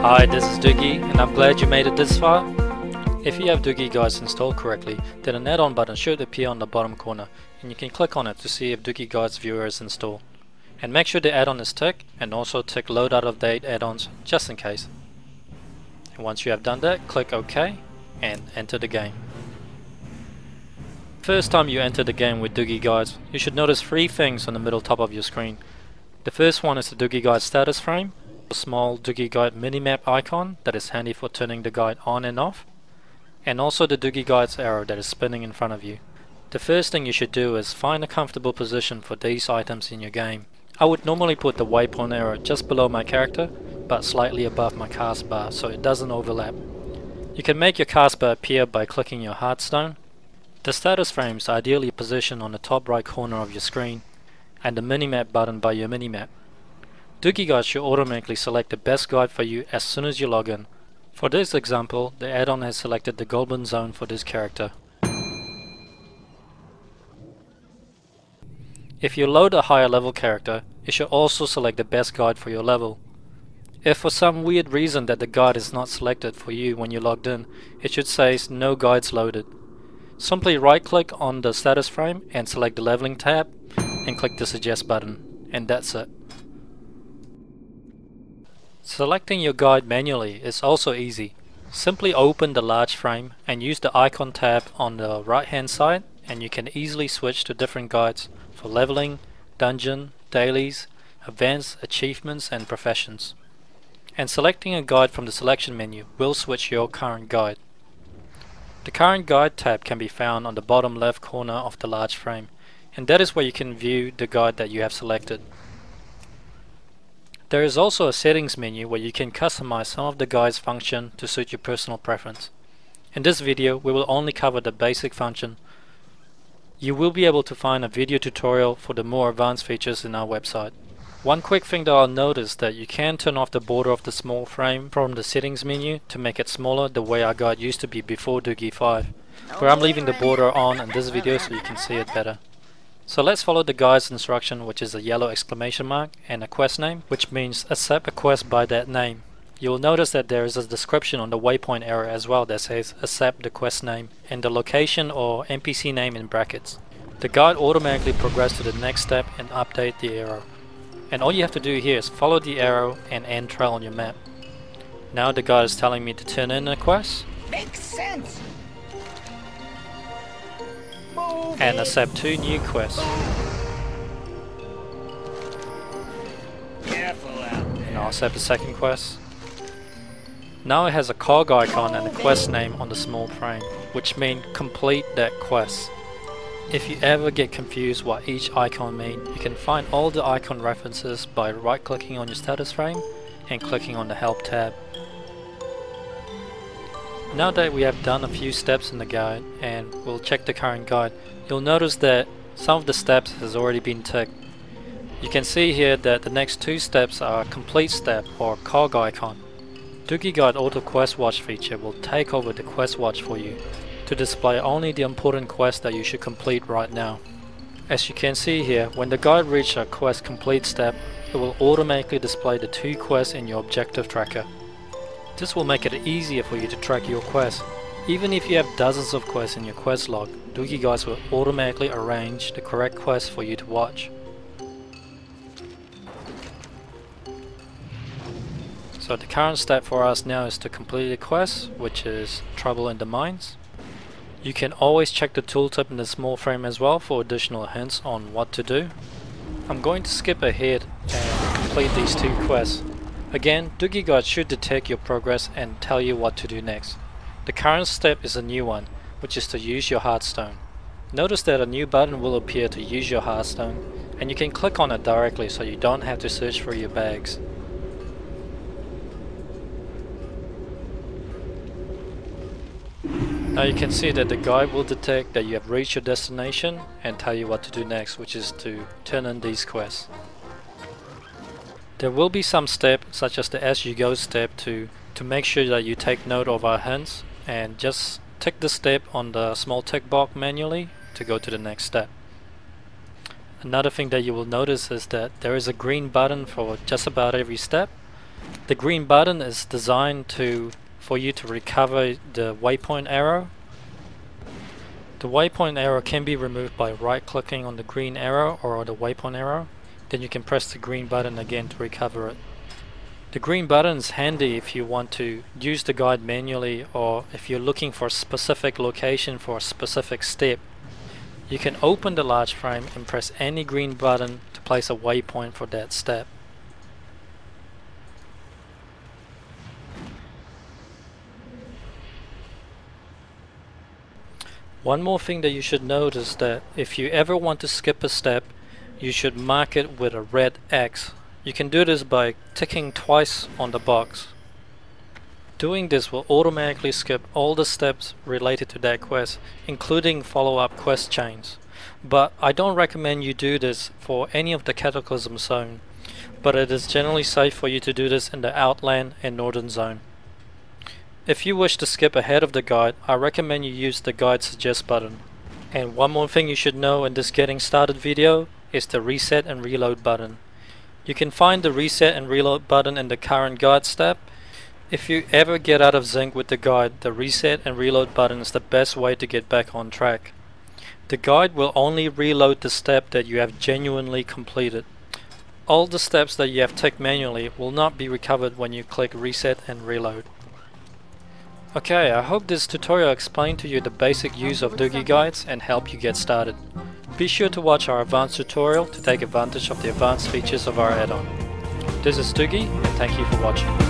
Hi, this is Dugi, and I'm glad you made it this far. If you have Dugi Guides installed correctly, then an add-on button should appear on the bottom corner, and you can click on it to see if Dugi Guides Viewer is installed. And make sure the add-on is ticked, and also tick Load Out of Date add-ons just in case. And once you have done that, click OK and enter the game. First time you enter the game with Dugi Guides, you should notice three things on the middle top of your screen. The first one is the Dugi Guide status frame, a small Dugi Guide minimap icon that is handy for turning the guide on and off, and also the Dugi Guides arrow that is spinning in front of you. The first thing you should do is find a comfortable position for these items in your game. I would normally put the waypoint arrow just below my character, but slightly above my cast bar so it doesn't overlap. You can make your cast bar appear by clicking your heartstone. The status frame is ideally positioned on the top right corner of your screen, and the minimap button by your minimap. Dugi Guide should automatically select the best guide for you as soon as you log in. For this example, the add-on has selected the Goblin Zone for this character. If you load a higher level character, it should also select the best guide for your level. If for some weird reason that the guide is not selected for you when you logged in, it should say no guides loaded. Simply right click on the status frame and select the leveling tab and click the suggest button, and that's it. Selecting your guide manually is also easy. Simply open the large frame and use the icon tab on the right hand side, and you can easily switch to different guides for leveling, dungeon, dailies, events, achievements and professions. And selecting a guide from the selection menu will switch your current guide. The current guide tab can be found on the bottom left corner of the large frame, and that is where you can view the guide that you have selected. There is also a settings menu where you can customize some of the guide's function to suit your personal preference. In this video we will only cover the basic function. You will be able to find a video tutorial for the more advanced features in our website. One quick thing that I'll notice that you can turn off the border of the small frame from the settings menu to make it smaller the way our guide used to be before Dugi 5, where I'm leaving the border on in this video so you can see it better. So let's follow the guide's instruction, which is a yellow exclamation mark and a quest name, which means accept a quest by that name. You will notice that there is a description on the waypoint arrow as well that says accept the quest name and the location or NPC name in brackets. The guide automatically progresses to the next step and update the arrow. And all you have to do here is follow the arrow and end trail on your map. Now the guide is telling me to turn in a quest. Makes sense. And accept 2 new quests. Careful out there. And I'll accept the second quest. Now it has a cog icon and a quest name on the small frame, which means complete that quest. If you ever get confused what each icon means, you can find all the icon references by right clicking on your status frame and clicking on the help tab. Now that we have done a few steps in the guide and we'll check the current guide, you'll notice that some of the steps has already been ticked. You can see here that the next 2 steps are a complete step or cog icon. Dugi Guide Auto Quest Watch feature will take over the quest watch for you to display only the important quests that you should complete right now. As you can see here, when the guide reaches a quest complete step, it will automatically display the 2 quests in your objective tracker. This will make it easier for you to track your quests. Even if you have dozens of quests in your quest log, Dugi Guides will automatically arrange the correct quests for you to watch. So the current step for us now is to complete a quest, which is Trouble in the Mines. You can always check the tooltip in the small frame as well for additional hints on what to do. I'm going to skip ahead and complete these 2 quests. Again, Dugi Guide should detect your progress and tell you what to do next. The current step is a new one, which is to use your heartstone. Notice that a new button will appear to use your heartstone, and you can click on it directly so you don't have to search for your bags. Now you can see that the guide will detect that you have reached your destination and tell you what to do next, which is to turn in these quests. There will be some steps, such as the as you go step, to make sure that you take note of our hints and just tick the step on the small tick box manually to go to the next step. Another thing that you will notice is that there is a green button for just about every step. The green button is designed for you to recover the waypoint arrow. The waypoint arrow can be removed by right clicking on the green arrow or the waypoint arrow. Then you can press the green button again to recover it. The green button is handy if you want to use the guide manually, or if you're looking for a specific location for a specific step. You can open the large frame and press any green button to place a waypoint for that step. One more thing that you should note is that if you ever want to skip a step, you should mark it with a red X. You can do this by ticking twice on the box. Doing this will automatically skip all the steps related to that quest, including follow-up quest chains. But I don't recommend you do this for any of the Cataclysm zone, but it is generally safe for you to do this in the Outland and Northern zone. If you wish to skip ahead of the guide, I recommend you use the guide suggest button. And one more thing you should know in this getting started video is the reset and reload button. You can find the reset and reload button in the current guide step. If you ever get out of sync with the guide, the reset and reload button is the best way to get back on track. The guide will only reload the step that you have genuinely completed. All the steps that you have ticked manually will not be recovered when you click reset and reload. Okay, I hope this tutorial explained to you the basic use of Dugi guides and helped you get started. Be sure to watch our advanced tutorial to take advantage of the advanced features of our add-on. This is Dugi, and thank you for watching.